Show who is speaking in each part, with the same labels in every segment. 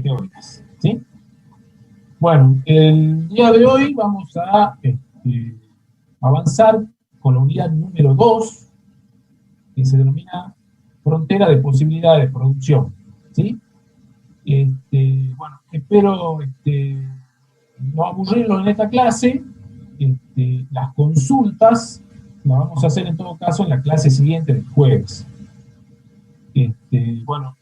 Speaker 1: teóricas, ¿sí? Bueno, el día de hoy vamos a avanzar con la unidad número 2, que se denomina frontera de posibilidades de producción, ¿sí? Bueno, espero no aburrirlos en esta clase. Las consultas las vamos a hacer en todo caso en la clase siguiente del jueves. Bueno,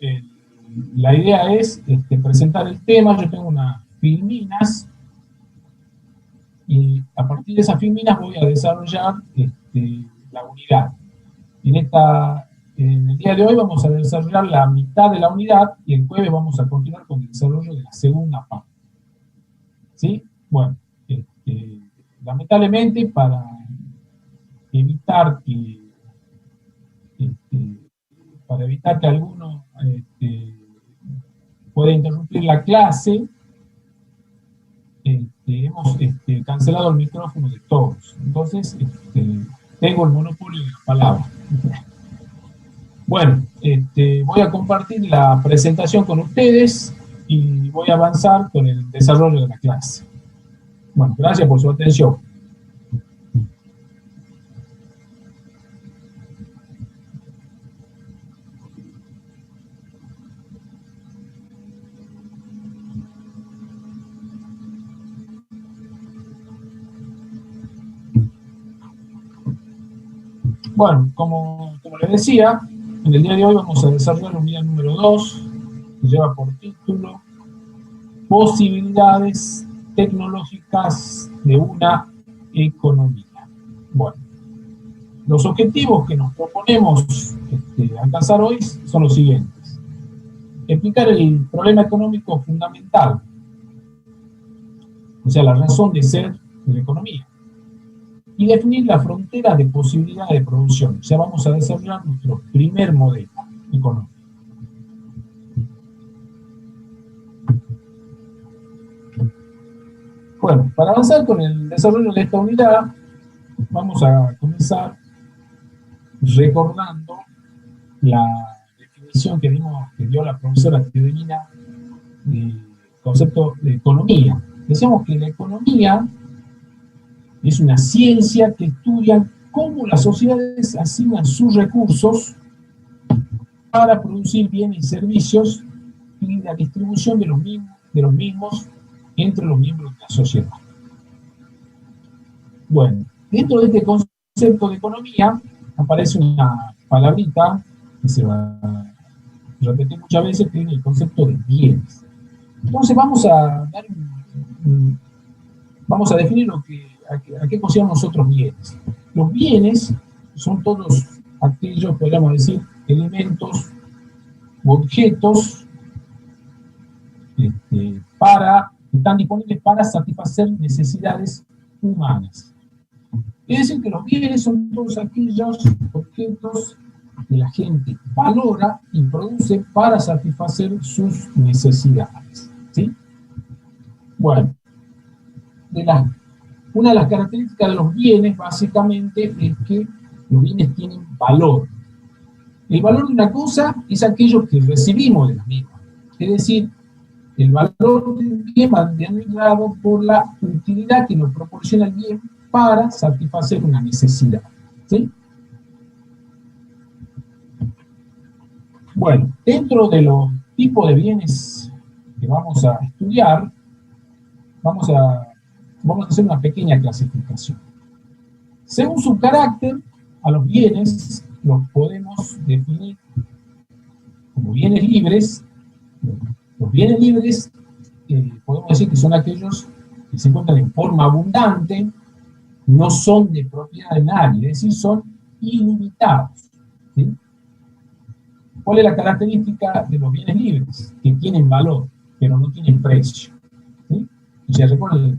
Speaker 1: la idea es presentar el tema. Yo tengo unas filminas y a partir de esas filminas voy a desarrollar la unidad. En el día de hoy vamos a desarrollar la mitad de la unidad y el jueves vamos a continuar con el desarrollo de la segunda parte. ¿Sí? Bueno, lamentablemente para evitar que alguno pueda interrumpir la clase, hemos cancelado el micrófono de todos. Entonces, tengo el monopolio de la palabra. Bueno, voy a compartir la presentación con ustedes y voy a avanzar con el desarrollo de la clase. Bueno, gracias por su atención. Bueno, como les decía, en el día de hoy vamos a desarrollar la unidad número 2, que lleva por título Posibilidades tecnológicas de una economía. Bueno, los objetivos que nos proponemos alcanzar hoy son los siguientes. Explicar el problema económico fundamental, o sea, la razón de ser de la economía. Y definir la frontera de posibilidad de producción. O sea, vamos a desarrollar nuestro primer modelo económico. Bueno, para avanzar con el desarrollo de esta unidad, vamos a comenzar recordando la definición que dio la profesora Teodemina del concepto de economía. Decíamos que la economía es una ciencia que estudia cómo las sociedades asignan sus recursos para producir bienes y servicios y la distribución de los mismos entre los miembros de la sociedad. Bueno, dentro de este concepto de economía aparece una palabrita que se va a repetir muchas veces, que es el concepto de bienes. Entonces vamos a definir a qué consideramos nosotros bienes. Los bienes son todos aquellos, podríamos decir, elementos u objetos que están disponibles para satisfacer necesidades humanas. Es decir, que los bienes son todos aquellos objetos que la gente valora y produce para satisfacer sus necesidades. ¿Sí? Bueno, una de las características de los bienes, básicamente, es que los bienes tienen valor. El valor de una cosa es aquello que recibimos de la misma. Es decir, el valor del bien va dado por la utilidad que nos proporciona el bien para satisfacer una necesidad. ¿Sí? Bueno, dentro de los tipos de bienes que vamos a estudiar, vamos a hacer una pequeña clasificación. Según su carácter, a los bienes los podemos definir como bienes libres. Los bienes libres podemos decir que son aquellos que se encuentran en forma abundante, no son de propiedad de nadie, es decir, son ilimitados. ¿Sí? ¿Cuál es la característica de los bienes libres? Que tienen valor, pero no tienen precio. ¿Sí? O sea, recuerden,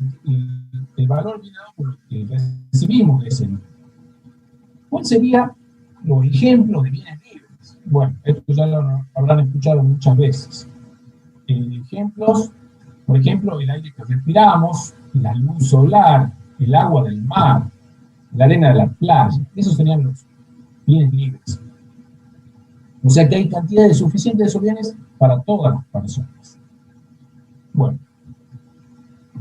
Speaker 1: el valor viene dado por lo que recibimos de ese bien. ¿Cuáles serían los ejemplos de bienes libres? Bueno, esto ya lo habrán escuchado muchas veces. Ejemplos, por ejemplo, el aire que respiramos, la luz solar, el agua del mar, la arena de la playa. Esos serían los bienes libres. O sea que hay cantidades suficientes de esos bienes para todas las personas. Bueno,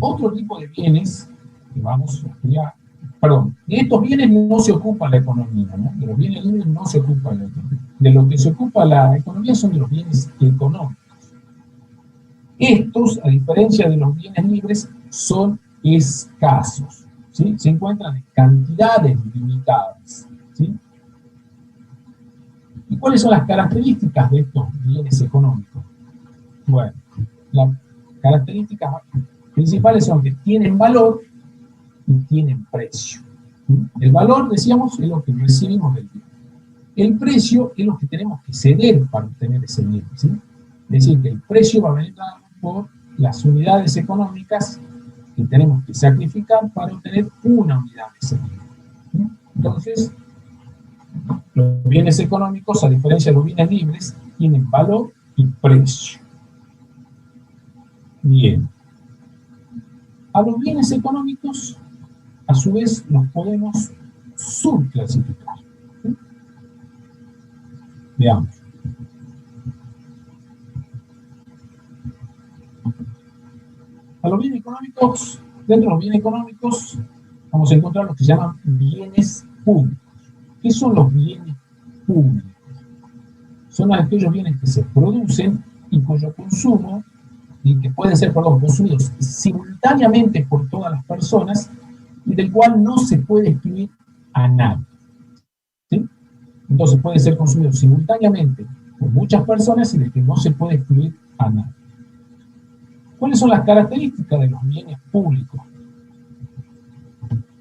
Speaker 1: otro tipo de bienes que vamos a estudiar, perdón, de estos bienes no se ocupa la economía, ¿no? De los bienes libres no se ocupa la economía. De lo que se ocupa la economía son de los bienes económicos. Estos, a diferencia de los bienes libres, son escasos, ¿sí? Se encuentran en cantidades limitadas, ¿sí? ¿Y cuáles son las características de estos bienes económicos? Bueno, las características principales son que tienen valor y tienen precio. El valor, decíamos, es lo que recibimos del bien. El precio es lo que tenemos que ceder para obtener ese bien, ¿sí? Es decir, que el precio va a venir dado por las unidades económicas que tenemos que sacrificar para obtener una unidad de ese bien, ¿sí? Entonces, los bienes económicos, a diferencia de los bienes libres, tienen valor y precio. Bien. A los bienes económicos, a su vez, los podemos subclasificar, ¿sí? Veamos. A los bienes económicos, dentro de los bienes económicos, vamos a encontrar lo que se llaman bienes públicos. ¿Qué son los bienes públicos? Son aquellos bienes que se producen y cuyo consumo, y que pueden ser, consumidos simultáneamente por todas las personas, y del cual no se puede excluir a nadie, ¿sí? Entonces puede ser consumido simultáneamente por muchas personas y del que no se puede excluir a nadie. ¿Cuáles son las características de los bienes públicos?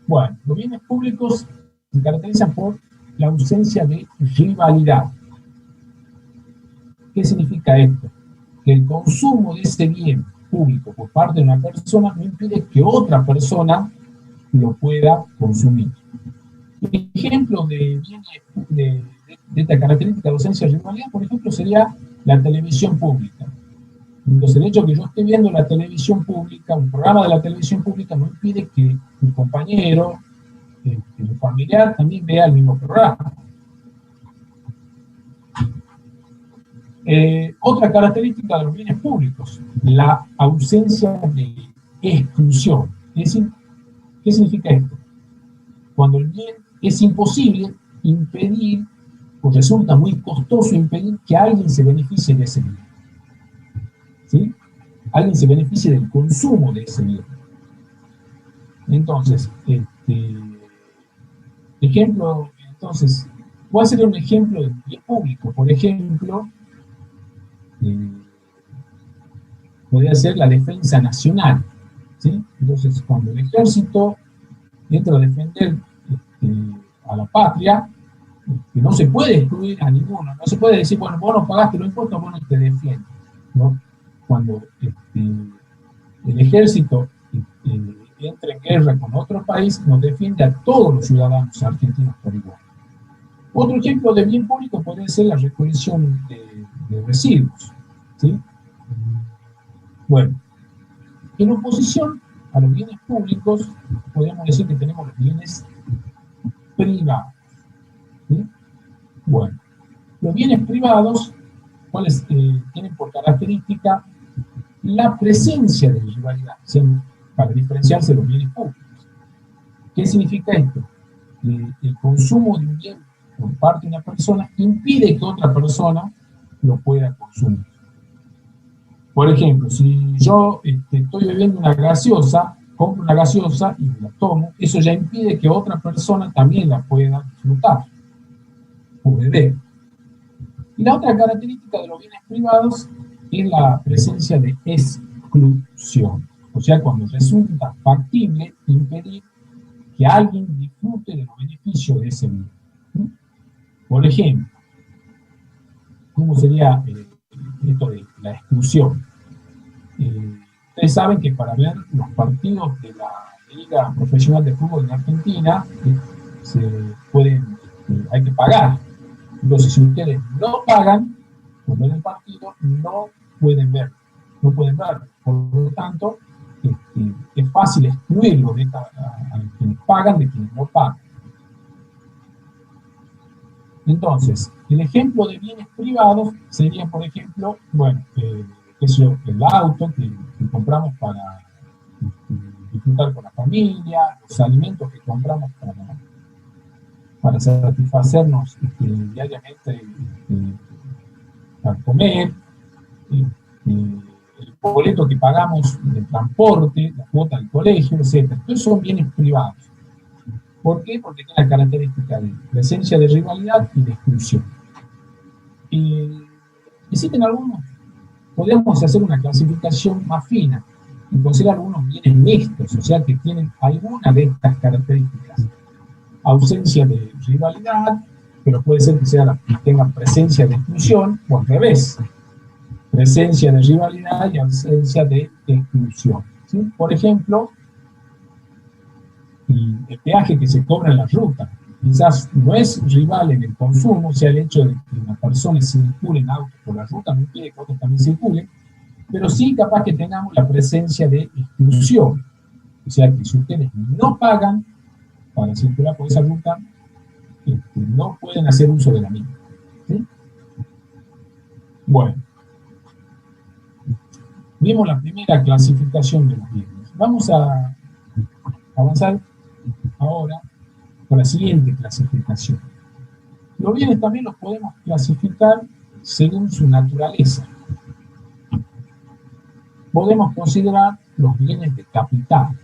Speaker 1: Bueno, los bienes públicos se caracterizan por la ausencia de rivalidad. ¿Qué significa esto? Que el consumo de ese bien público por parte de una persona no impide que otra persona lo pueda consumir. Ejemplos de bienes de esta característica de ausencia de rivalidad, por ejemplo, sería la televisión pública. Entonces, el hecho de que yo esté viendo la televisión pública, un programa de la televisión pública, no impide que mi compañero, que mi familiar también vea el mismo programa. Otra característica de los bienes públicos, la ausencia de exclusión. Es decir, ¿qué significa esto? Cuando el bien es imposible impedir, o resulta muy costoso impedir que alguien se beneficie de ese bien, ¿sí? Alguien se beneficie del consumo de ese bien. Entonces, ejemplo, entonces, ¿cuál sería un ejemplo de bien público? Por ejemplo, podría ser la defensa nacional, ¿sí? Entonces, cuando el ejército entra a defender a la patria, no se puede excluir a ninguno, no se puede decir, bueno, vos no pagaste los impuestos, vos no te defiendes, ¿no? Cuando el ejército entra en guerra con otro país, nos defiende a todos los ciudadanos argentinos por igual. Otro ejemplo de bien público puede ser la recolección de residuos, ¿sí? Bueno, en oposición a los bienes públicos, podríamos decir que tenemos los bienes privados, ¿sí? Bueno, los bienes privados, ¿cuáles tienen por característica la presencia de rivalidad, o sea, para diferenciarse de los bienes públicos? ¿Qué significa esto? El consumo de un bien por parte de una persona impide que otra persona lo pueda consumir. Por ejemplo, si yo estoy bebiendo una gaseosa, compro una gaseosa y la tomo, eso ya impide que otra persona también la pueda disfrutar o beber. Y la otra característica de los bienes privados es la presencia de exclusión. O sea, cuando resulta factible impedir que alguien disfrute de los beneficios de ese bien. Por ejemplo, ¿cómo sería esto de la exclusión? Ustedes saben que para ver los partidos de la Liga Profesional de Fútbol en Argentina hay que pagar. Entonces, si ustedes no pagan por ver el partido, no pueden verlo. No pueden verlo. Por lo tanto, es fácil excluirlo a quienes pagan de quienes no pagan. Entonces, el ejemplo de bienes privados sería, por ejemplo, bueno, el auto que compramos para disfrutar con la familia, los alimentos que compramos para satisfacernos diariamente para comer, el boleto que pagamos de transporte, la cuota del colegio, etc. Entonces son bienes privados. ¿Por qué? Porque tiene la característica de presencia de rivalidad y de exclusión. Existen algunos, podemos hacer una clasificación más fina y considerar algunos bienes mixtos, o sea que tienen alguna de estas características. Ausencia de rivalidad, pero puede ser que tengan presencia de exclusión, o al revés, presencia de rivalidad y ausencia de exclusión. ¿Sí? Por ejemplo, el peaje que se cobra en la ruta, quizás no es rival en el consumo, o sea, el hecho de que una persona circule en auto por la ruta no impide que otros también circulen, pero sí capaz que tengamos la presencia de exclusión, o sea, que si ustedes no pagan para circular por esa ruta, no pueden hacer uso de la misma. ¿Sí? Bueno, vimos la primera clasificación de los bienes. Vamos a avanzar ahora con la siguiente clasificación. Los bienes también los podemos clasificar según su naturaleza. Podemos considerar los bienes de capital.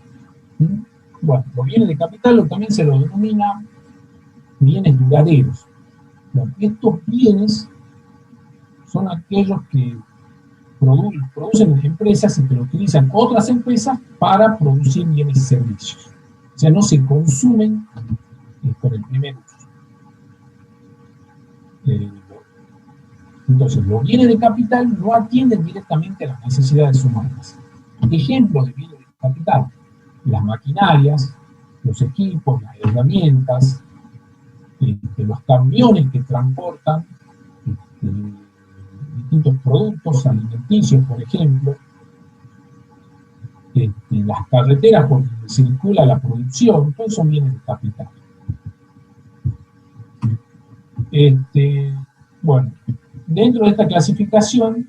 Speaker 1: Bueno, los bienes de capital también se los denomina bienes duraderos. Bueno, estos bienes son aquellos que producen las empresas y que lo utilizan otras empresas para producir bienes y servicios. O sea, no se consumen por el primer uso. Entonces, los bienes de capital no atienden directamente a las necesidades humanas. Ejemplos de bienes de capital: las maquinarias, los equipos, las herramientas, los camiones que transportan distintos productos alimenticios, por ejemplo, las carreteras por donde circula la producción, todos son bienes de capital. Bueno, dentro de esta clasificación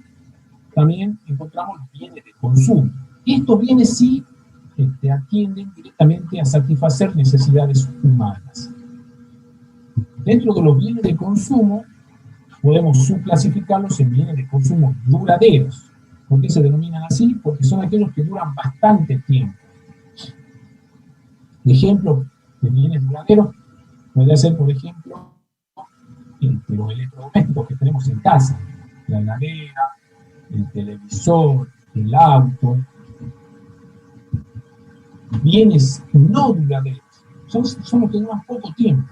Speaker 1: también encontramos los bienes de consumo. Estos bienes sí atienden directamente a satisfacer necesidades humanas. Dentro de los bienes de consumo podemos subclasificarlos en bienes de consumo duraderos. ¿Por qué se denominan así? Porque son aquellos que duran bastante tiempo. Ejemplo de bienes duraderos podría ser, por ejemplo, los electrodomésticos que tenemos en casa: la heladera, el televisor, el auto. Bienes no duraderos son los que duran poco tiempo.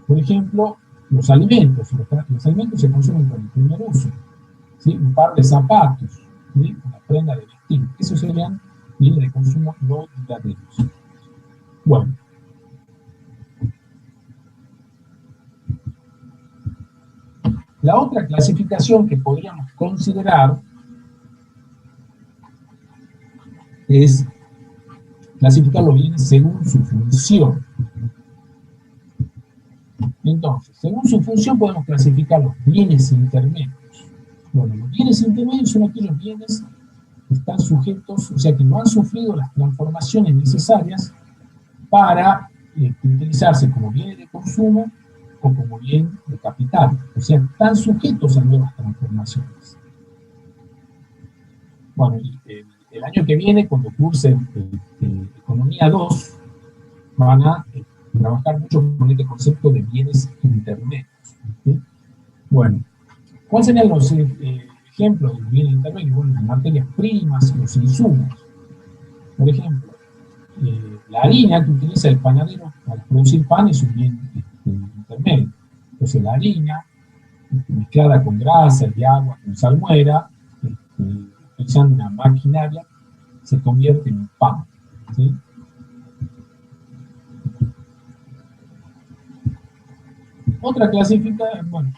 Speaker 1: Por ejemplo, los alimentos. Los alimentos se consumen con el primer uso. ¿Sí? Un par de zapatos, ¿sí? Una prenda de vestir. Esos serían bienes de consumo no duraderos. Bueno. La otra clasificación que podríamos considerar es clasificar los bienes según su función. Entonces, según su función podemos clasificar los bienes intermedios. Bueno, los bienes intermedios son aquellos bienes que están sujetos, o sea, que no han sufrido las transformaciones necesarias para utilizarse como bienes de consumo o como bien de capital. O sea, están sujetos a nuevas transformaciones. Bueno, el año que viene, cuando cursen Economía 2, van a trabajar mucho con este concepto de bienes intermedios. ¿Sí? Bueno, ¿cuáles serían los ejemplos de los bienes intermedios? Bueno, las materias primas, los insumos. Por ejemplo, la harina que utiliza el panadero para producir pan es un bien intermedio. Entonces la harina, mezclada con grasa y agua, con salmuera, utilizando una maquinaria, se convierte en pan. ¿Sí? Otra clasificación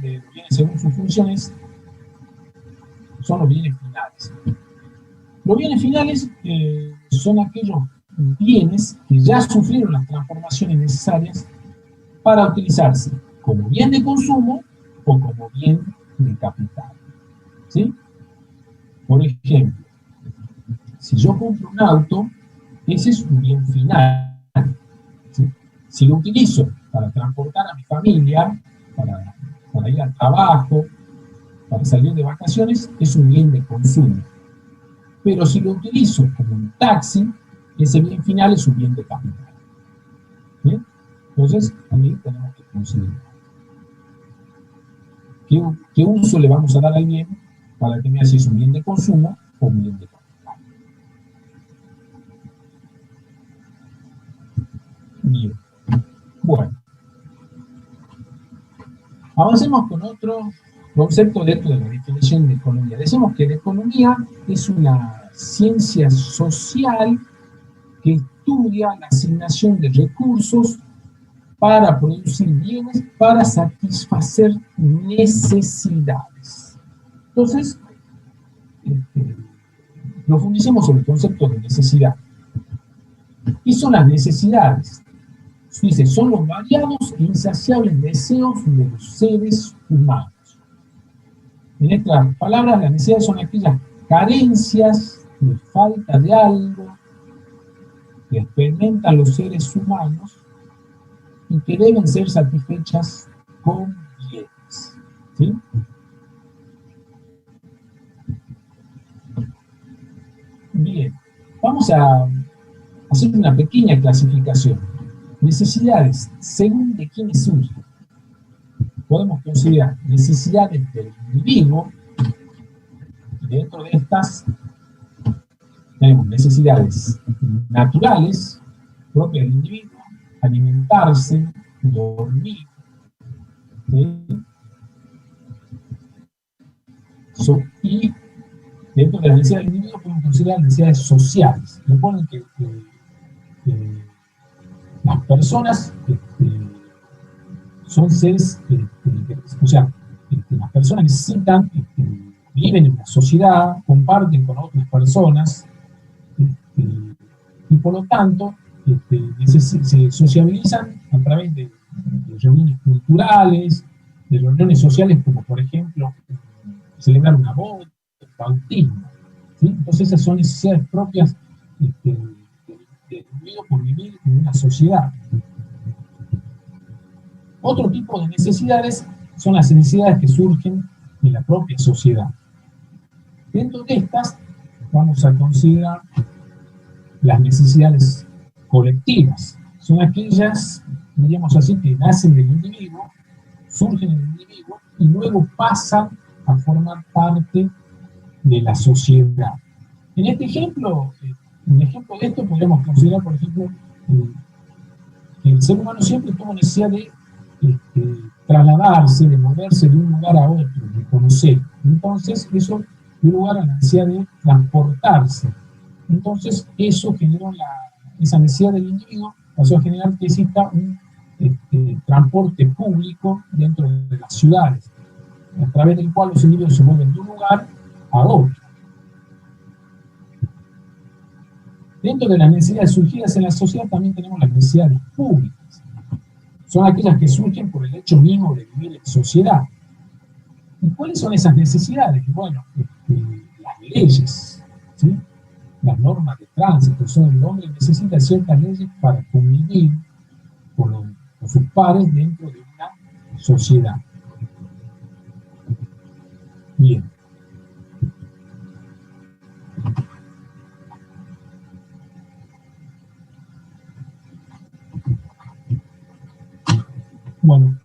Speaker 1: de los bienes según sus funciones son los bienes finales. Los bienes finales son aquellos bienes que ya sufrieron las transformaciones necesarias para utilizarse como bien de consumo o como bien de capital. ¿Sí? yo compro un auto, ese es un bien final. ¿Sí? Si lo utilizo para transportar a mi familia, para ir al trabajo, para salir de vacaciones, es un bien de consumo. Pero si lo utilizo como un taxi, ese bien final es un bien de capital. ¿Sí? Entonces, también tenemos que considerar qué uso le vamos a dar al bien para que vea si es un bien de consumo o un bien de capital. Bien. Bueno, avancemos con otro concepto dentro de la definición de economía. Decimos que la economía es una ciencia social que estudia la asignación de recursos para producir bienes, para satisfacer necesidades. Entonces, profundicemos sobre el concepto de necesidad. ¿Qué son las necesidades? Dice, son los variados e insaciables deseos de los seres humanos. En estas palabras, las necesidades son aquellas carencias de falta de algo que experimentan los seres humanos y que deben ser satisfechas con bienes. ¿Sí? Bien, vamos a hacer una pequeña clasificación. Necesidades, según de quiénes surgen. Podemos considerar necesidades del individuo, y dentro de estas tenemos necesidades naturales, propias del individuo, alimentarse, dormir, ¿sí? Y dentro de las necesidades del individuo podemos considerar necesidades sociales. Recuerden que las personas son seres, o sea, las personas necesitan, viven en una sociedad, comparten con otras personas, y por lo tanto se sociabilizan a través de reuniones culturales, de reuniones sociales como por ejemplo celebrar una boda, el bautismo, ¿sí? Entonces esas son necesidades propias del individuo por vivir en una sociedad. Otro tipo de necesidades son las necesidades que surgen en la propia sociedad. Dentro de estas vamos a considerar las necesidades colectivas. Son aquellas, diríamos así, que nacen del individuo, surgen en el individuo y luego pasan a formar parte de la sociedad. En este ejemplo, un ejemplo de esto podríamos considerar, por ejemplo, que el ser humano siempre tuvo necesidad de trasladarse, de moverse de un lugar a otro, de conocer. Entonces, eso dio lugar a la necesidad de transportarse. Entonces, eso generó esa necesidad del individuo, pasó a generar que exista un transporte público dentro de las ciudades, a través del cual los individuos se mueven de un lugar a otro. Dentro de las necesidades surgidas en la sociedad también tenemos las necesidades públicas. Son aquellas que surgen por el hecho mismo de vivir en sociedad. ¿Y cuáles son esas necesidades? Bueno, las leyes, ¿sí? Las normas de tránsito. El hombre necesita ciertas leyes para convivir con sus pares dentro de una sociedad. Bien. Bueno,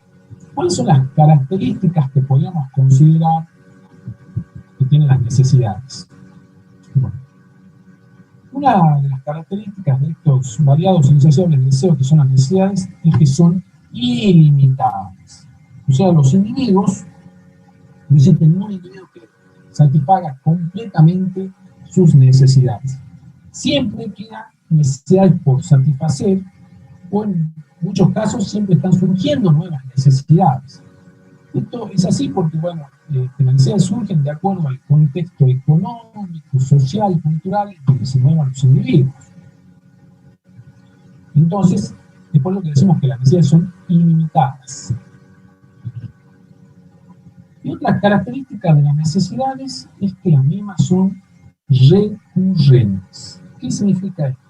Speaker 1: ¿cuáles son las características que podríamos considerar que tienen las necesidades? Bueno, una de las características de estos variados e insaciables deseos que son las necesidades es que son ilimitadas. O sea, los individuos, no existe ningún individuo que satisfaga completamente sus necesidades. Siempre quedan necesidades por satisfacer, o en muchos casos siempre están surgiendo nuevas necesidades. Esto es así porque, bueno, las necesidades surgen de acuerdo al contexto económico, social y cultural en el que se muevan los individuos. Entonces, es por lo que decimos que las necesidades son ilimitadas. Y otra característica de las necesidades es que las mismas son recurrentes. ¿Qué significa esto?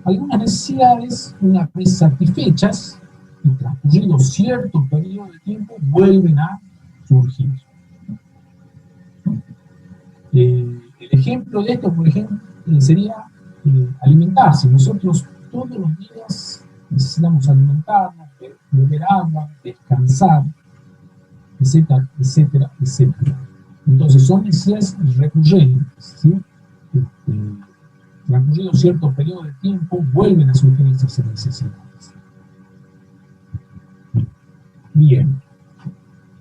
Speaker 1: Algunas necesidades, una vez satisfechas, y transcurrido cierto periodo de tiempo, vuelven a surgir. El ejemplo de esto, por ejemplo, sería alimentarse. Nosotros todos los días necesitamos alimentarnos, beber agua, descansar, etcétera, etcétera, etcétera. Entonces son necesidades recurrentes, ¿sí? Transcurrido cierto periodo de tiempo, vuelven a surgir esas necesidades. Bien.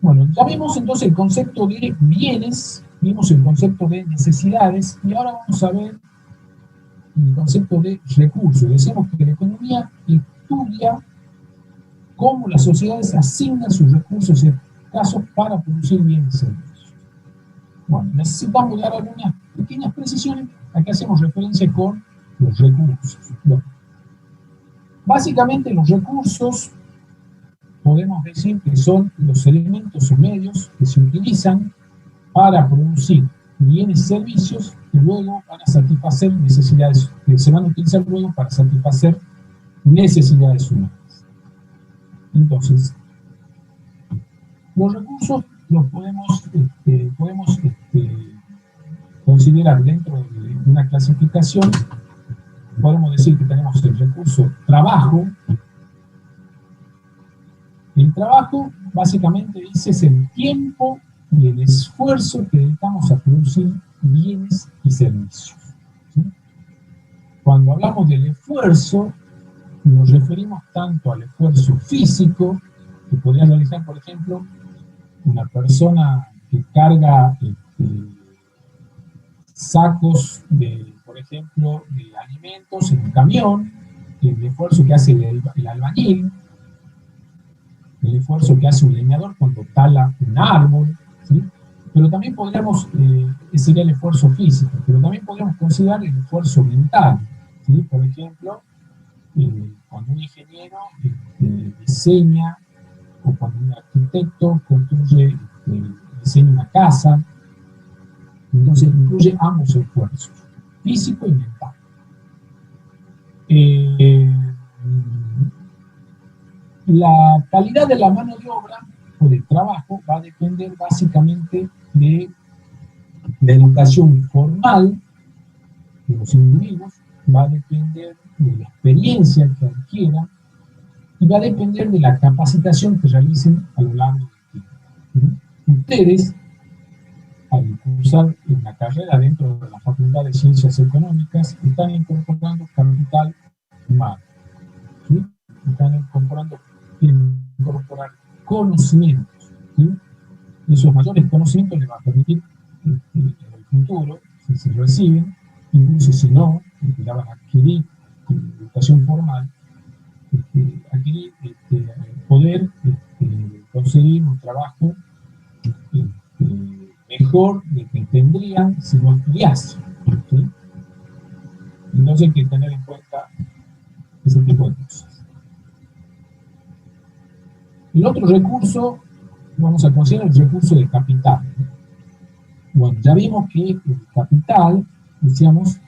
Speaker 1: Bueno, ya vimos entonces el concepto de bienes, vimos el concepto de necesidades, y ahora vamos a ver el concepto de recursos. Decíamos que la economía estudia cómo las sociedades asignan sus recursos escasos para producir bienes y servicios. Bueno, necesitamos dar algunas pequeñas precisiones. Aquí hacemos referencia con los recursos. Bueno, básicamente los recursos podemos decir que son los elementos o medios que se utilizan para producir bienes y servicios que luego van a satisfacer necesidades, que se van a utilizar luego para satisfacer necesidades humanas. Entonces, los recursos los podemos considerar dentro de una clasificación. Podemos decir que tenemos el recurso trabajo. El trabajo básicamente dice es el tiempo y el esfuerzo que dedicamos a producir bienes y servicios. ¿Sí? Cuando hablamos del esfuerzo, nos referimos tanto al esfuerzo físico, que podría realizar, por ejemplo, una persona que carga sacos por ejemplo, de alimentos en un camión, el esfuerzo que hace el albañil, el esfuerzo que hace un leñador cuando tala un árbol, ¿sí? Pero también podríamos, ese sería el esfuerzo físico, pero también podríamos considerar el esfuerzo mental, ¿sí? Por ejemplo, cuando un ingeniero diseña, o cuando un arquitecto construye, diseña una casa. Entonces incluye ambos esfuerzos, físico y mental. La calidad de la mano de obra o del trabajo va a depender básicamente de la educación formal de los individuos, va a depender de la experiencia que adquieran y va a depender de la capacitación que realicen a lo largo del tiempo. Ustedes, al cursar una carrera dentro de la Facultad de Ciencias Económicas, están incorporando capital humano, ¿sí? Están incorporar conocimientos, ¿sí? Esos mayores conocimientos les van a permitir en el futuro, si se reciben, incluso si no, ya van a adquirir educación formal, adquirir, poder conseguir un trabajo mejor de que tendrían si no estudiasen, ¿sí? Entonces hay que tener en cuenta ese tipo de cosas. El otro recurso, vamos a considerar el recurso de capital. Bueno, ya vimos que el capital, decíamos,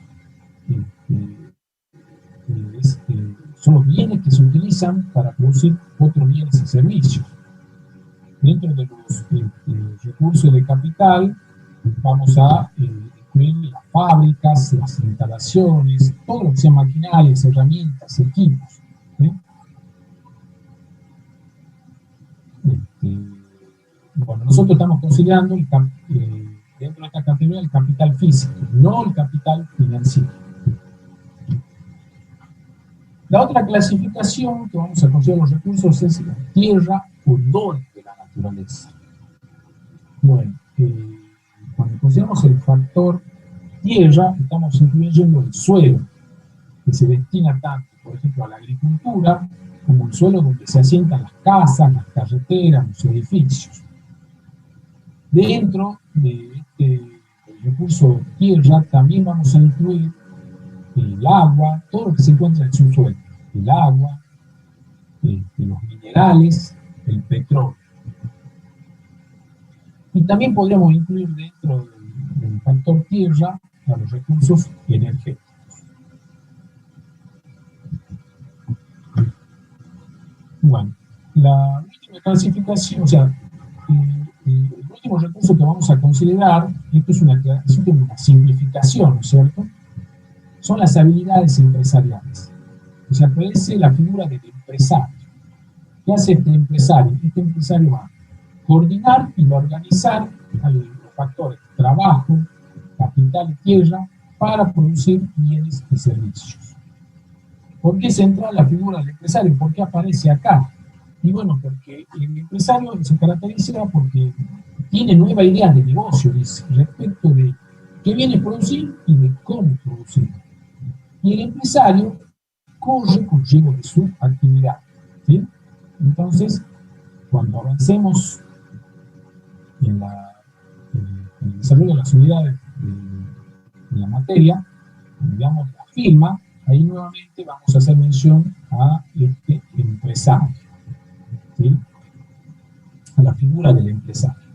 Speaker 1: son los bienes que se utilizan para producir otros bienes y servicios. Dentro de los recursos de capital vamos a incluir las fábricas, las instalaciones, todo lo que sea maquinarias, herramientas, equipos, ¿sí? Bueno, nosotros estamos considerando dentro de esta categoría el capital físico, no el capital financiero. La otra clasificación que vamos a considerar los recursos es la tierra o don de la naturaleza. Bueno, cuando consideramos el factor tierra, estamos incluyendo el suelo, que se destina tanto, por ejemplo, a la agricultura, como el suelo donde se asientan las casas, las carreteras, los edificios. Dentro de este recurso tierra también vamos a incluir el agua, todo lo que se encuentra en su suelo, el agua, los minerales, el petróleo. Y también podríamos incluir dentro del factor tierra a los recursos energéticos. Bueno, la última clasificación, o sea, el último recurso que vamos a considerar, esto es una simplificación, ¿no es cierto? Son las habilidades empresariales. O sea, aparece la figura del empresario. ¿Qué hace este empresario? Este empresario va a coordinar y va a organizar los factores trabajo, capital y tierra para producir bienes y servicios. ¿Por qué central la figura del empresario? ¿Por qué aparece acá? Y bueno, porque el empresario se caracteriza porque tiene nueva idea de negocio, dice, respecto de qué viene a producir y de cómo producir. Y el empresario corre con riesgo de su actividad, ¿sí? Entonces, cuando avancemos en el desarrollo de las unidades de la materia, cuando veamos la firma, ahí nuevamente vamos a hacer mención a este empresario, ¿sí? A la figura del empresario.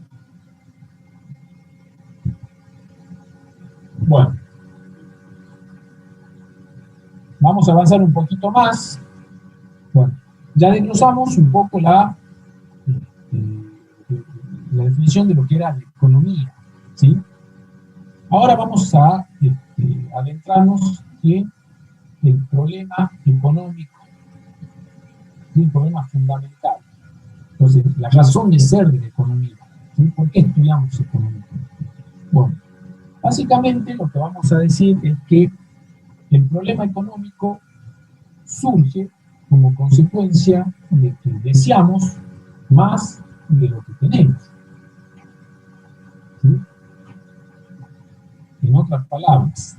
Speaker 1: Bueno, vamos a avanzar un poquito más. Bueno, ya desglosamos un poco la definición de lo que era la economía, ¿sí? Ahora vamos a adentrarnos en el problema económico, el problema fundamental. Entonces, la razón de ser de la economía, ¿sí? ¿Por qué estudiamos economía? Bueno, básicamente lo que vamos a decir es que el problema económico surge como consecuencia de que deseamos más de lo que tenemos, ¿sí? En otras palabras,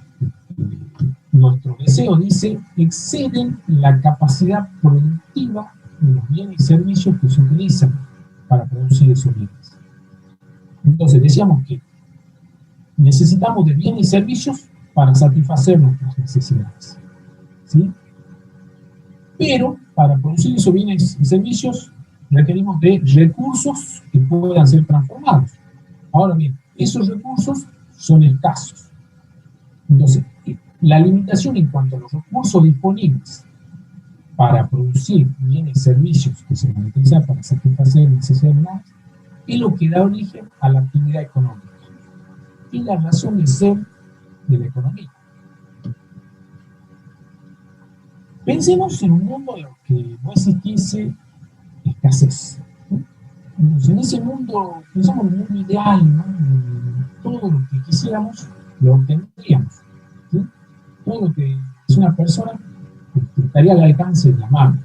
Speaker 1: nuestros deseos, dice, exceden la capacidad productiva de los bienes y servicios que se utilizan para producir esos bienes. Entonces, decíamos que necesitamos de bienes y servicios para satisfacer nuestras necesidades, ¿sí? Pero para producir esos bienes y servicios requerimos de recursos que puedan ser transformados. Ahora bien, esos recursos son escasos. Entonces, la limitación en cuanto a los recursos disponibles para producir bienes y servicios que se van a utilizar para satisfacer necesidades humanas es lo que da origen a la actividad económica y la razón de ser de la economía. Pensemos en un mundo en el que no existiese escasez, ¿sí? Entonces, en ese mundo, pensamos en un mundo ideal, ¿no? Todo lo que quisiéramos lo obtendríamos, ¿sí? Todo lo que es una persona estaría al alcance de la mano.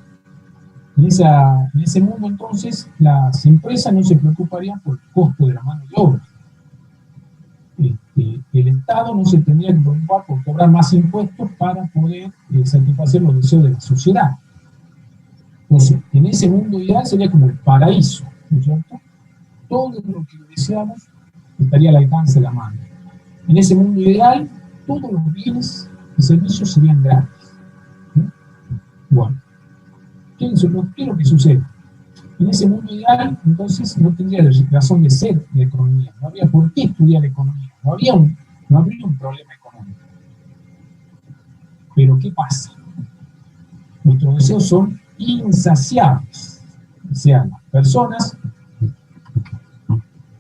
Speaker 1: En ese mundo, entonces, las empresas no se preocuparían por el costo de la mano de obra. El Estado no se tendría que preocupar por cobrar más impuestos para poder satisfacer los deseos de la sociedad. Entonces, en ese mundo ideal sería como el paraíso, ¿no es cierto? Todo lo que deseamos estaría al alcance de la mano. En ese mundo ideal, todos los bienes y servicios serían gratis, ¿sí? Bueno, ¿qué es lo que sucede? En ese mundo ideal, entonces, no tendría razón de ser la economía, no habría por qué estudiar economía, no habría un problema económico. Pero ¿qué pasa? Nuestros deseos son insaciables. O sea, las personas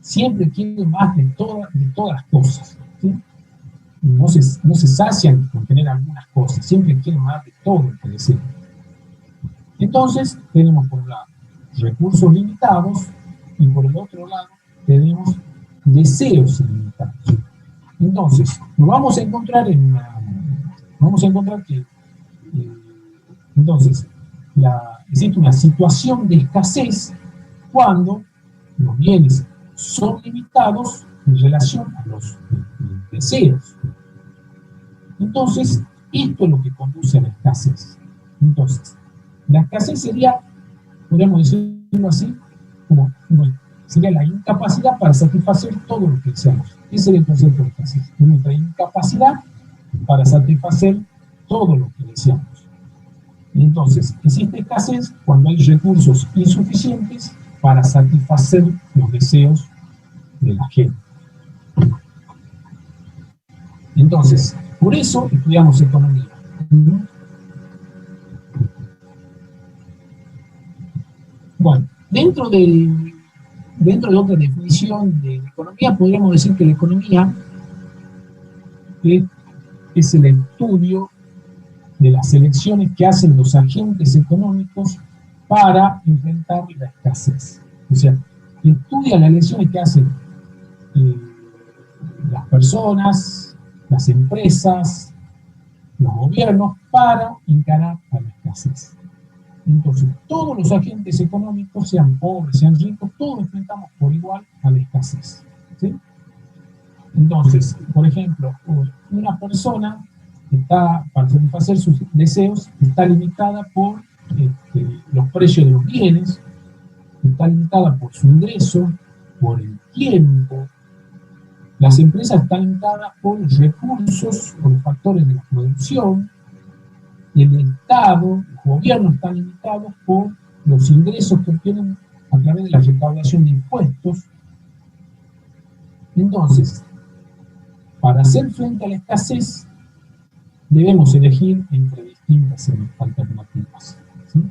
Speaker 1: siempre quieren más de todas las cosas, ¿sí? No se sacian con tener algunas cosas, siempre quieren más de todo lo que desean. Entonces, tenemos por un lado recursos limitados y por el otro lado tenemos deseos limitados. Entonces, nos vamos a encontrar que entonces existe una situación de escasez cuando los bienes son limitados en relación a los deseos. Entonces, esto es lo que conduce a la escasez. Entonces, la escasez sería, podríamos decirlo así, sería la incapacidad para satisfacer todo lo que deseamos. Ese sería el concepto de escasez. Es nuestra incapacidad para satisfacer todo lo que deseamos. Entonces, existe escasez cuando hay recursos insuficientes para satisfacer los deseos de la gente. Entonces, por eso estudiamos economía. Bueno, dentro de otra definición de economía, podríamos decir que la economía es el estudio de las elecciones que hacen los agentes económicos para enfrentar la escasez. O sea, estudia las elecciones que hacen las personas, las empresas, los gobiernos para encarar a la escasez. Entonces, todos los agentes económicos, sean pobres, sean ricos, todos enfrentamos por igual a la escasez, ¿sí? Entonces, por ejemplo, una persona está, para satisfacer sus deseos, está limitada por los precios de los bienes, está limitada por su ingreso, por el tiempo. Las empresas están limitadas por los recursos, por los factores de la producción. El Estado, los gobiernos están limitados por los ingresos que obtienen a través de la recaudación de impuestos. Entonces, para hacer frente a la escasez, debemos elegir entre distintas alternativas, ¿sí?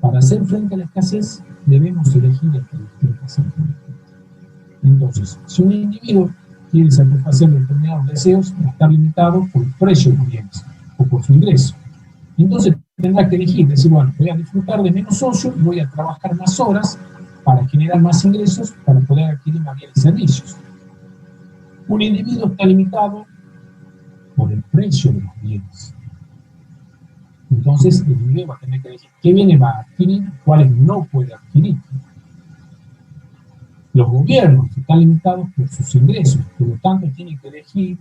Speaker 1: Para hacer frente a la escasez, debemos elegir entre distintas alternativas. Entonces, si un individuo quiere satisfacer determinados deseos, va a estar limitado por el precio de los bienes o por su ingreso. Entonces tendrá que elegir, decir, bueno, voy a disfrutar de menos ocio y voy a trabajar más horas para generar más ingresos, para poder adquirir más bienes y servicios. Un individuo está limitado por el precio de los bienes. Entonces el individuo va a tener que elegir qué bienes va a adquirir, cuáles no puede adquirir. Los gobiernos están limitados por sus ingresos, por lo tanto tienen que elegir,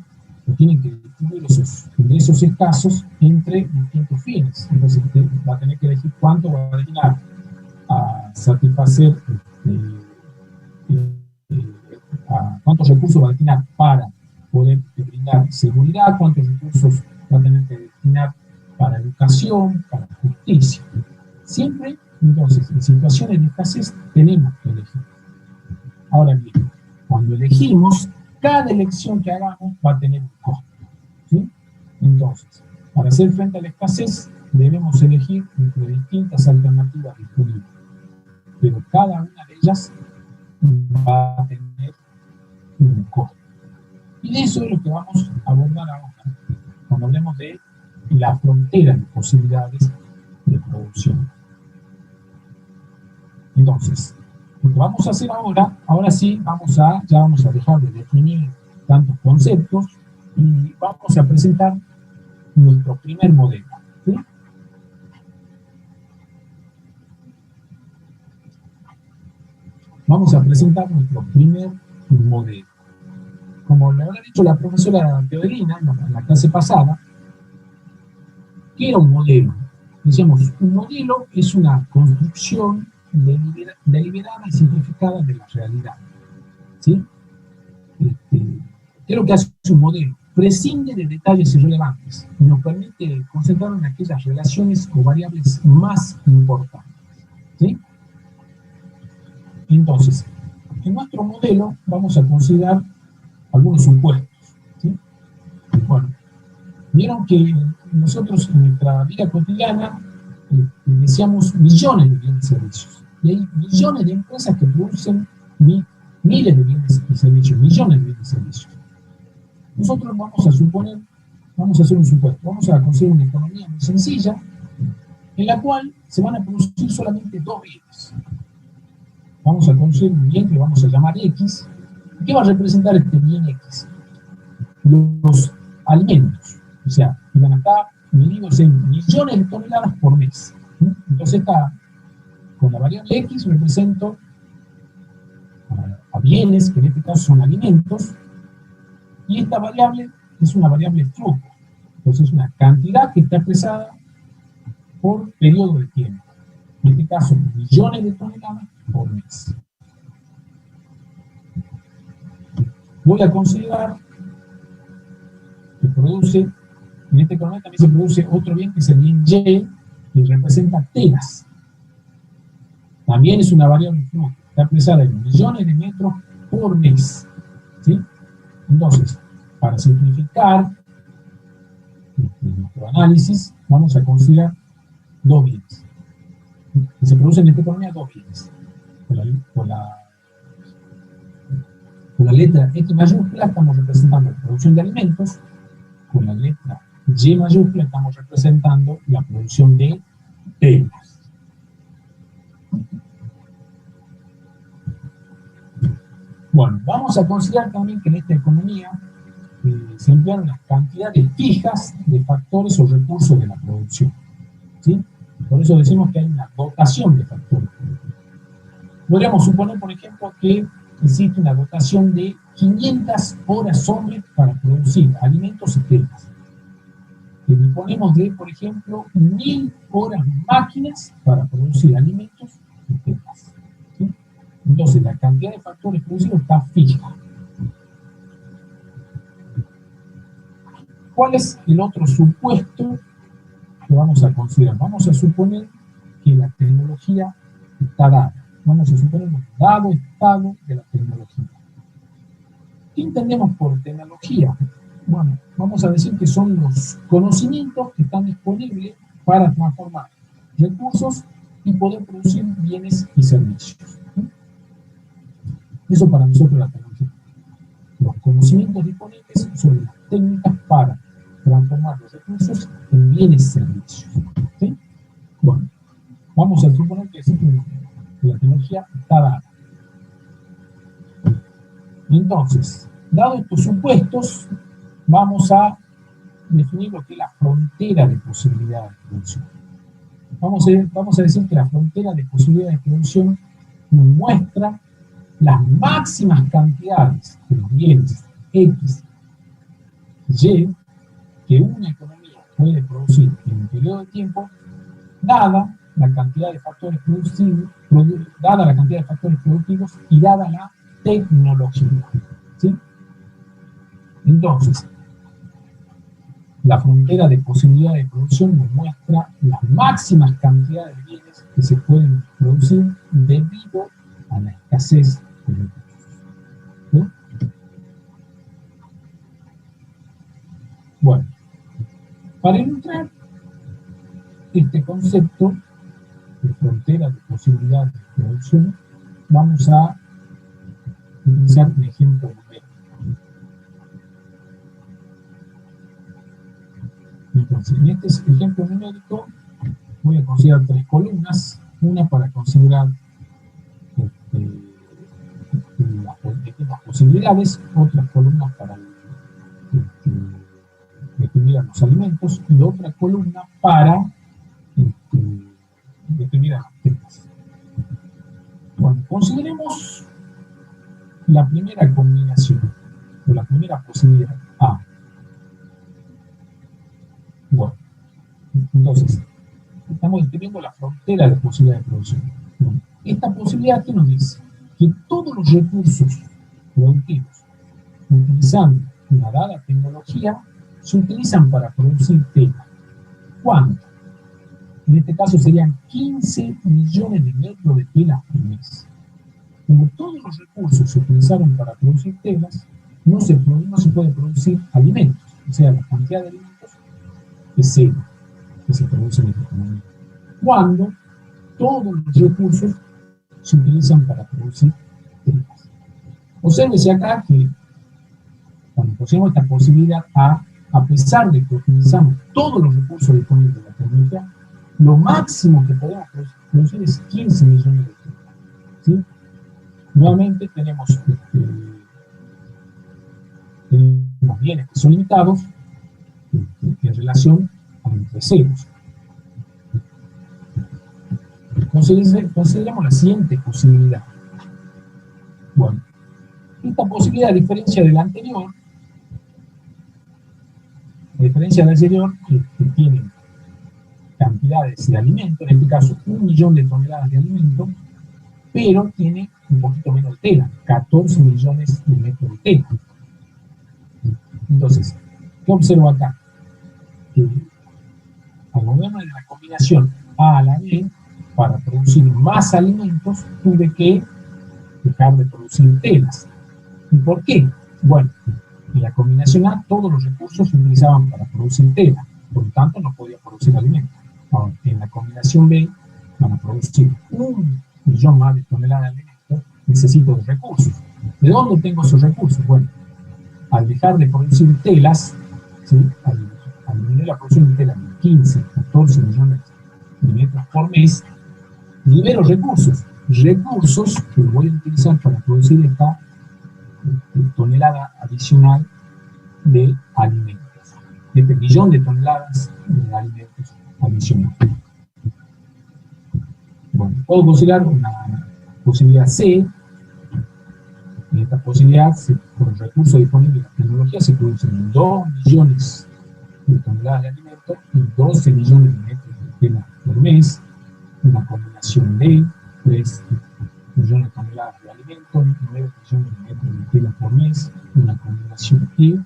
Speaker 1: o tienen que distribuir esos ingresos escasos entre distintos fines. Entonces va a tener que elegir cuánto va a destinar a satisfacer, cuántos recursos va a destinar para poder brindar seguridad, cuántos recursos va a tener que destinar para educación, para justicia. Siempre, entonces, en situaciones de escasez tenemos que elegir. Ahora bien, cuando elegimos, cada elección que hagamos va a tener un costo, ¿sí? Entonces, para hacer frente a la escasez, debemos elegir entre distintas alternativas disponibles. Pero cada una de ellas va a tener un costo. Y de eso es lo que vamos a abordar ahora, cuando hablemos de la frontera de posibilidades de producción. Entonces, lo que vamos a hacer ahora sí, ya vamos a dejar de definir tantos conceptos y vamos a presentar nuestro primer modelo, ¿sí? Vamos a presentar nuestro primer modelo. Como le habrá dicho la profesora Teodelina en la clase pasada, ¿qué era un modelo? Decíamos, un modelo es una construcción deliberada y simplificada de la realidad, ¿sí? ¿Qué es lo que hace un modelo? Prescinde de detalles irrelevantes y nos permite concentrarnos en aquellas relaciones o variables más importantes, ¿sí? Entonces, en nuestro modelo vamos a considerar algunos supuestos, ¿sí? Bueno, vieron que nosotros en nuestra vida cotidiana deseamos millones de bienes y servicios. Y hay millones de empresas que producen miles de bienes y servicios, millones de bienes y servicios. Nosotros vamos a hacer un supuesto, vamos a conseguir una economía muy sencilla, en la cual se van a producir solamente dos bienes. Vamos a conseguir un bien que vamos a llamar X. ¿Qué va a representar este bien X? Los alimentos. O sea, van a estar medidos en millones de toneladas por mes. Entonces, con la variable X represento a bienes, que en este caso son alimentos, y esta variable es una variable flujo. Entonces, es una cantidad que está expresada por periodo de tiempo. En este caso, millones de toneladas por mes. Voy a considerar que produce, en este economía también se produce otro bien que es el bien Y, que representa telas. También es una variable flujo, está expresada en millones de metros por mes, ¿sí? Entonces, para simplificar, nuestro análisis, vamos a considerar dos bienes. Que se producen en esta economía dos bienes. Con la letra X mayúscula estamos representando la producción de alimentos, con la letra Y mayúscula estamos representando la producción de telas. Bueno, vamos a considerar también que en esta economía se emplean unas cantidades fijas de factores o recursos de la producción, ¿sí? Por eso decimos que hay una dotación de factores. Podríamos suponer, por ejemplo, que existe una dotación de 500 horas hombre para producir alimentos y telas. Que disponemos de, por ejemplo, 1000 horas máquinas para producir alimentos y telas, ¿sí? Entonces, la cantidad de factores producidos está fija. ¿Cuál es el otro supuesto que vamos a considerar? Vamos a suponer que la tecnología está dada. Vamos a suponer un dado estado de la tecnología. ¿Qué entendemos por tecnología? Bueno, vamos a decir que son los conocimientos que están disponibles para transformar recursos y poder producir bienes y servicios. Eso para nosotros es la tecnología. Los conocimientos disponibles son las técnicas para transformar los recursos en bienes y servicios, ¿sí? Bueno, vamos a suponer que la tecnología está dada. Entonces, dados estos supuestos, vamos a definir lo que es la frontera de posibilidades de producción. Vamos a decir que la frontera de posibilidades de producción nos muestra las máximas cantidades de los bienes X, Y, que una economía puede producir en un periodo de tiempo, dada la cantidad de factores productivos, y dada la tecnología, ¿sí? Entonces, la frontera de posibilidades de producción nos muestra las máximas cantidades de bienes que se pueden producir debido a la escasez de recursos, ¿sí? Bueno, para ilustrar este concepto de frontera de posibilidades de producción, vamos a utilizar un ejemplo numérico. Entonces, en este ejemplo numérico voy a considerar tres columnas, una para considerar las posibilidades, otras columnas para definir los alimentos y otra columna para definir las telas. Bueno, consideremos la primera combinación, o la primera posibilidad A. Bueno, entonces, estamos definiendo la frontera de posibilidad de producción. Bueno, esta posibilidad, ¿qué nos dice? Que todos los recursos productivos, utilizando una dada tecnología, se utilizan para producir tela. ¿Cuánto? En este caso serían 15 millones de metros de telas por mes. Como todos los recursos se utilizaron para producir telas, no se puede producir alimentos. O sea, la cantidad de alimentos es cero que se produce en esta economía. Cuando todos los recursos se utilizan para producir telas. Obsérvese acá que cuando pusimos esta posibilidad a pesar de que utilizamos todos los recursos disponibles de la tecnología, lo máximo que podemos producir es 15 millones de telas, ¿sí? Nuevamente tenemos bienes que son limitados en relación a entre ceros. Consideramos la siguiente posibilidad. Bueno, esta posibilidad, a diferencia de la anterior, que tiene cantidades de alimento, en este caso 1 millón de toneladas de alimento, pero tiene un poquito menos de tela, 14 millones de metros de tela. Entonces, ¿qué observo acá? Que al momento de la combinación A a la B, para producir más alimentos, tuve que dejar de producir telas. ¿Y por qué? Bueno, en la combinación A todos los recursos se utilizaban para producir tela. por lo tanto no podía producir alimentos. Ahora, en la combinación B, para producir 1.000.000 más de toneladas de alimentos, necesito de recursos. ¿De dónde tengo esos recursos? Bueno, al dejar de producir telas, ¿sí? al disminuir la producción de telas de 15, 14 millones de metros por mes, libero recursos que voy a utilizar para producir esta tonelada adicional de alimentos, este millón de toneladas de alimentos adicionales. Bueno, puedo considerar una posibilidad C. En esta posibilidad, con el recurso disponible de la tecnología, se producen 2 millones de toneladas de alimentos y 12 millones de metros de tela por mes. Una combinación de 3 millones de toneladas de alimentos, 9 millones de metros de tela por mes, una combinación E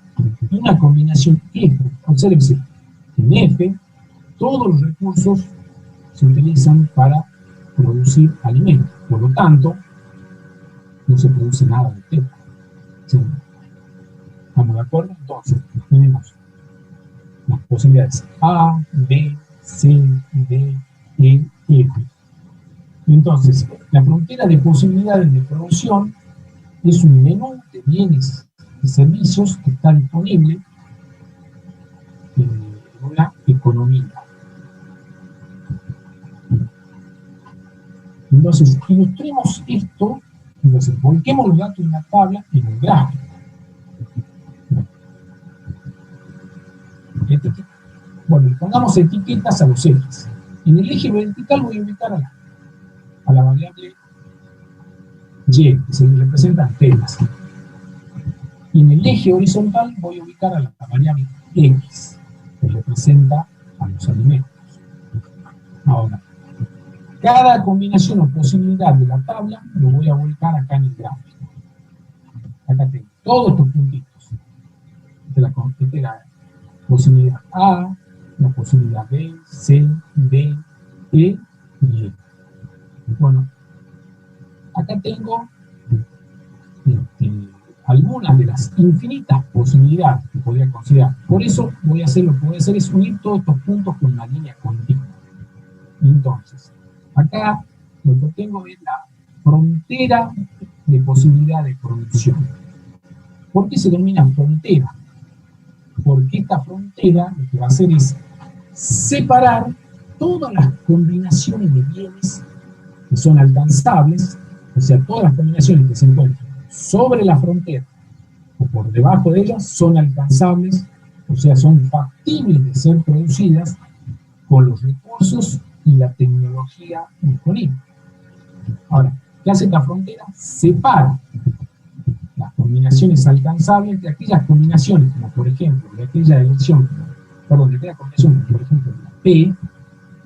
Speaker 1: y una combinación F. Obsérvense, en F todos los recursos se utilizan para producir alimentos, por lo tanto no se produce nada de tela. ¿Sí? ¿Estamos de acuerdo? Entonces tenemos las posibilidades A, B, C, D, E, F. Entonces, la frontera de posibilidades de producción es un menú de bienes y servicios que está disponible en una economía. Entonces, ilustremos esto, entonces, volquemos los datos en la tabla en un gráfico. Bueno, le pongamos etiquetas a los ejes. En el eje vertical voy a ubicar a la variable Y, que se representan telas. Y en el eje horizontal voy a ubicar a la variable X, que representa a los alimentos. Ahora, cada combinación o posibilidad de la tabla lo voy a ubicar acá en el gráfico. Acá tengo todos estos puntitos. Esta es la posibilidad A, la posibilidad B, C, D, E y E. Bueno, acá tengo algunas de las infinitas posibilidades que podría considerar. Por eso lo que voy a hacer es unir todos estos puntos con una línea continua. Entonces, acá lo que tengo es la frontera de posibilidad de producción. ¿Por qué se denomina frontera? Porque esta frontera lo que va a hacer es separar todas las combinaciones de bienes que son alcanzables, o sea, todas las combinaciones que se encuentran sobre la frontera o por debajo de ellas son alcanzables, o sea, son factibles de ser producidas con los recursos y la tecnología disponible. Ahora, ¿qué hace esta frontera? Separa las combinaciones alcanzables de aquellas combinaciones, como por ejemplo, de aquella elección, perdón, de aquella combinación, como por ejemplo, la P,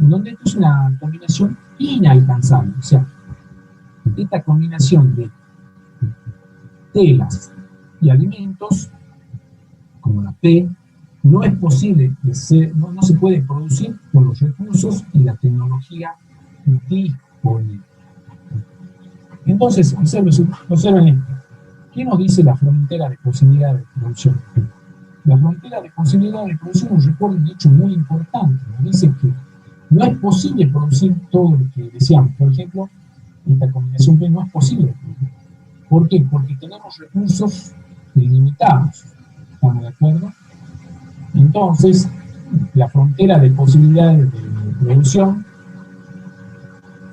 Speaker 1: en donde esto es una combinación inalcanzable, o sea, esta combinación de telas y alimentos, como la P, no es posible de ser, no se puede producir con los recursos y la tecnología disponible. Entonces, observen esto. ¿Qué nos dice la frontera de posibilidad de producción? La frontera de posibilidad de producción nos recuerda un hecho muy importante. Nos dice que no es posible producir todo lo que deseamos. Por ejemplo, esta combinación P no es posible. ¿Por qué? Porque tenemos recursos limitados. ¿Estamos de acuerdo? Entonces, la frontera de posibilidades de producción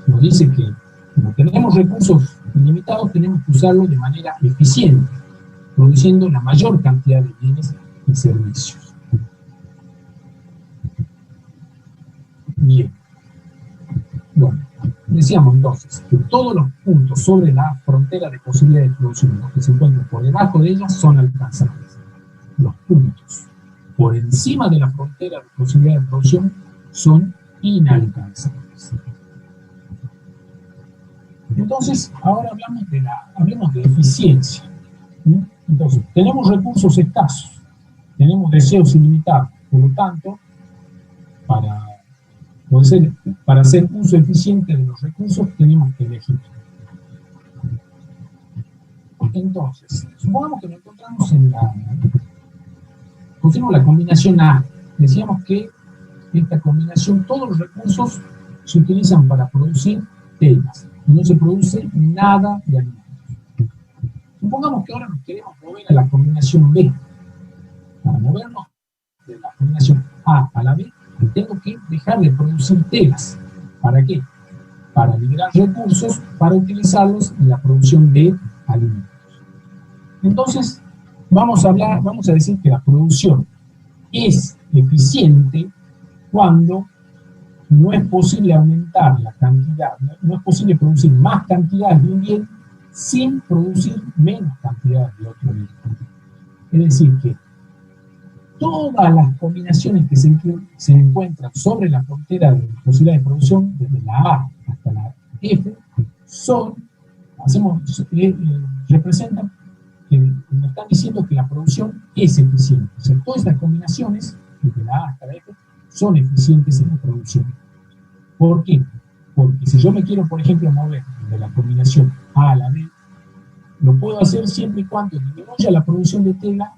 Speaker 1: nos dice que como tenemos recursos limitados, tenemos que usarlos de manera eficiente, produciendo la mayor cantidad de bienes y servicios. Bien. Bueno, decíamos entonces que todos los puntos sobre la frontera de posibilidades de producción, los que se encuentran por debajo de ellas, son alcanzables. Los puntos por encima de la frontera de posibilidades de producción son inalcanzables. Entonces, ahora hablemos de eficiencia. Entonces, tenemos recursos escasos, tenemos deseos ilimitados, por lo tanto, para hacer uso eficiente de los recursos tenemos que elegir. Entonces, supongamos que nos encontramos pusimos la combinación A. Decíamos que esta combinación, todos los recursos se utilizan para producir telas, y no se produce nada de alimentos. Supongamos que ahora nos queremos mover a la combinación B. Para movernos de la combinación A a la B, tengo que dejar de producir telas. ¿Para qué? Para liberar recursos para utilizarlos en la producción de alimentos. Entonces, vamos a decir que la producción es eficiente cuando no es posible aumentar la cantidad, no es posible producir más cantidad de un bien sin producir menos cantidad de otro bien. Es decir, que todas las combinaciones que se encuentran sobre la frontera de posibilidad de producción, desde la A hasta la F, representan nos están diciendo que la producción es eficiente. O sea, todas estas combinaciones, desde la A hasta la F, son eficientes en la producción. ¿Por qué? Porque si yo me quiero, por ejemplo, mover de la combinación A a la B, lo puedo hacer siempre y cuando disminuya la producción de tela.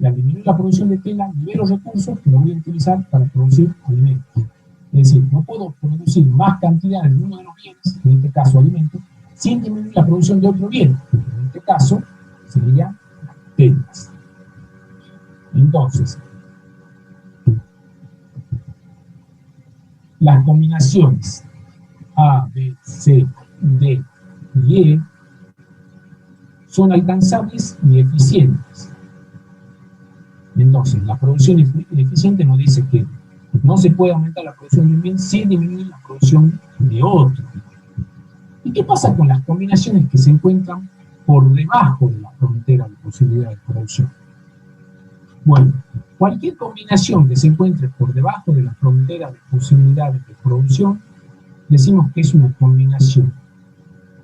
Speaker 1: Al disminuir la producción de tela, libero recursos que los voy a utilizar para producir alimentos. Es decir, no puedo producir más cantidad de uno de los bienes, en este caso alimentos, sin disminuir la producción de otro bien. En este caso, sería telas. Entonces, las combinaciones A, B, C, D y E son alcanzables y eficientes. Entonces, la producción eficiente nos dice que no se puede aumentar la producción de un bien sin disminuir la producción de otro. ¿Y qué pasa con las combinaciones que se encuentran por debajo de la frontera de posibilidad de producción? Bueno, cualquier combinación que se encuentre por debajo de la frontera de posibilidades de producción, decimos que es una combinación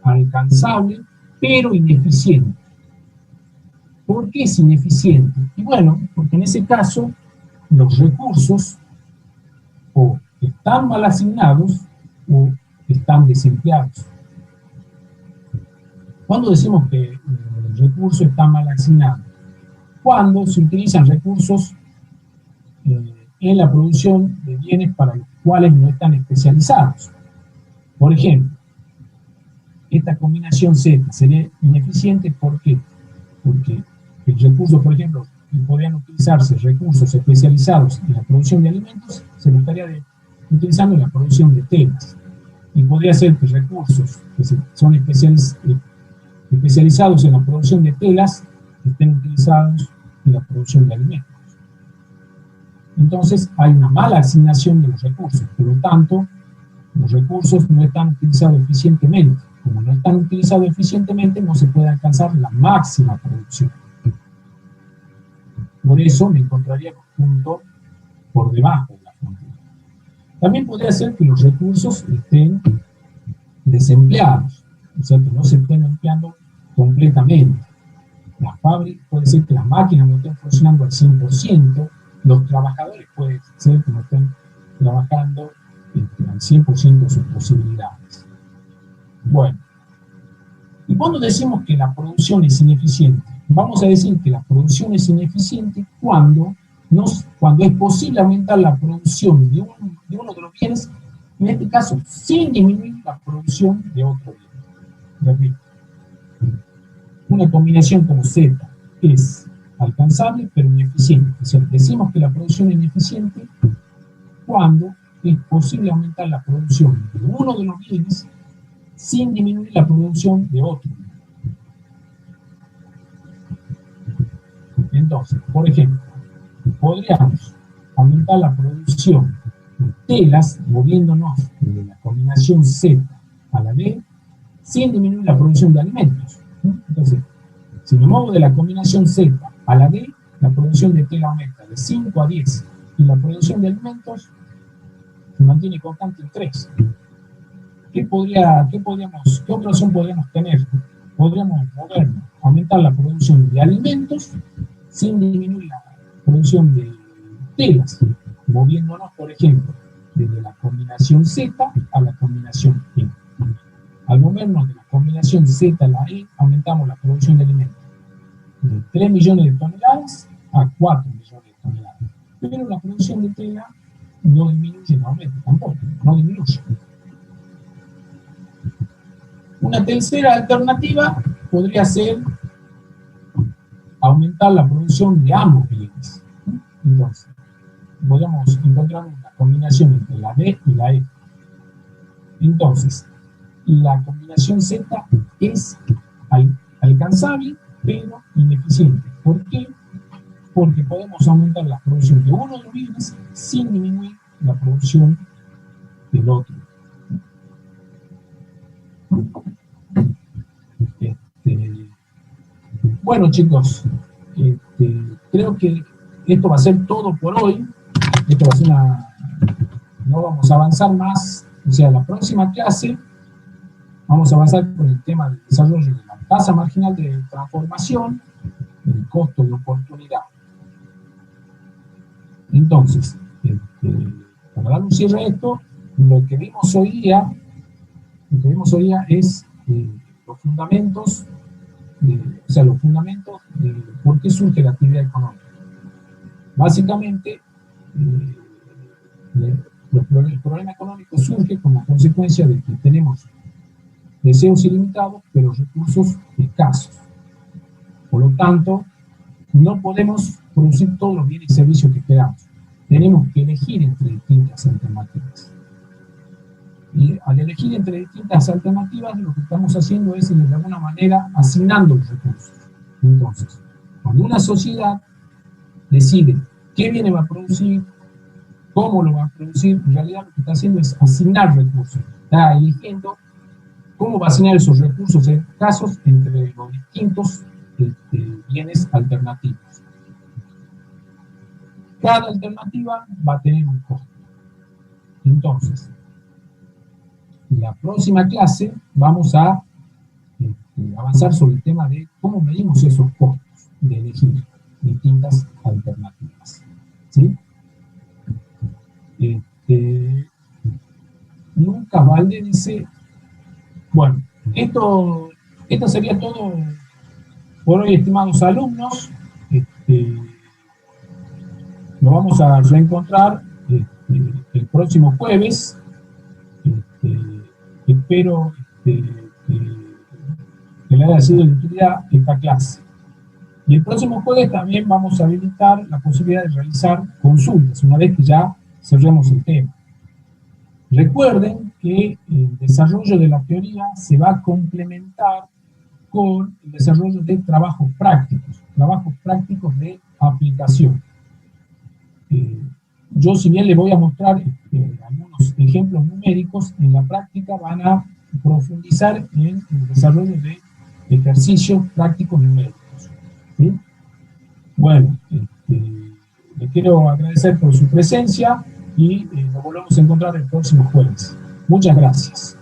Speaker 1: alcanzable, pero ineficiente. ¿Por qué es ineficiente? Y bueno, porque en ese caso los recursos o están mal asignados o están desempleados. ¿Cuándo decimos que el recurso está mal asignado? Cuando se utilizan recursos en la producción de bienes para los cuales no están especializados. Por ejemplo, esta combinación Z sería ineficiente, ¿por qué? Porque el recurso, por ejemplo, podrían utilizarse recursos especializados en la producción de alimentos, se lo estaría utilizando en la producción de telas. Y podría ser que recursos que son especializados en la producción de telas estén utilizados en la producción de alimentos. Entonces hay una mala asignación de los recursos, por lo tanto los recursos no están utilizados eficientemente. Como no están utilizados eficientemente, no se puede alcanzar la máxima producción. Por eso me encontraría con un punto por debajo de la frontera. También podría ser que los recursos estén desempleados, o sea, que no se estén empleando completamente. Las fábricas, puede ser que las máquinas no estén funcionando al 100%, los trabajadores puede ser que no estén trabajando al 100% de sus posibilidades. Bueno, y cuando decimos que la producción es ineficiente, vamos a decir que la producción es ineficiente cuando es posible aumentar la producción de uno de los bienes, en este caso, sin disminuir la producción de otro bien. Repito, una combinación como Z es alcanzable, pero ineficiente. O sea, decimos que la producción es ineficiente cuando es posible aumentar la producción de uno de los bienes sin disminuir la producción de otro. Entonces, por ejemplo, podríamos aumentar la producción de telas moviéndonos de la combinación Z a la B sin disminuir la producción de alimentos. Entonces, si me muevo de la combinación Z a la B, la producción de tela aumenta de 5 a 10 y la producción de alimentos se mantiene constante en 3. ¿Qué otra opción podríamos tener? Podríamos movernos, aumentar la producción de alimentos sin disminuir la producción de telas, moviéndonos, por ejemplo, desde la combinación Z a la combinación E. Al movernos de la combinación Z a la E, aumentamos la producción de alimentos de 3 millones de toneladas a 4 millones de toneladas. Pero la producción de tela no disminuye, no aumenta tampoco, no disminuye. Una tercera alternativa podría ser aumentar la producción de ambos bienes. Entonces, podemos encontrar una combinación entre la D y la E. Entonces, la combinación Z es alcanzable, pero ineficiente. ¿Por qué? Porque podemos aumentar la producción de uno de los bienes sin disminuir la producción del otro. Bueno, chicos, creo que esto va a ser todo por hoy. Esto va a ser no vamos a avanzar más. O sea, la próxima clase vamos a avanzar con el tema del desarrollo de la tasa marginal de transformación, el costo de oportunidad. Entonces, para dar un cierre a esto, lo que vimos hoy día es los fundamentos, los fundamentos de por qué surge la actividad económica. Básicamente, el problema económico surge como consecuencia de que tenemos deseos ilimitados, pero recursos escasos. Por lo tanto, no podemos producir todos los bienes y servicios que queramos. Tenemos que elegir entre distintas alternativas. Y al elegir entre distintas alternativas, lo que estamos haciendo es, de alguna manera, asignando los recursos. Entonces, cuando una sociedad decide qué bienes va a producir, cómo lo va a producir, en realidad lo que está haciendo es asignar recursos. Está eligiendo cómo va a asignar esos recursos escasos entre los distintos bienes alternativos. Cada alternativa va a tener un costo. Entonces, en la próxima clase vamos a avanzar sobre el tema de cómo medimos esos costos de elegir distintas alternativas. ¿Sí? Lucas Valde dice, bueno, esto sería todo por hoy, estimados alumnos. Nos vamos a reencontrar el próximo jueves. Espero que le haya sido de utilidad esta clase. Y el próximo jueves también vamos a habilitar la posibilidad de realizar consultas, una vez que ya cerremos el tema. Recuerden que el desarrollo de la teoría se va a complementar con el desarrollo de trabajos prácticos de aplicación. Yo, si bien les voy a mostrar algunos ejemplos numéricos, en la práctica van a profundizar en el desarrollo de ejercicios prácticos numéricos. ¿Sí? Bueno, les quiero agradecer por su presencia y nos volvemos a encontrar el próximo jueves. Muchas gracias.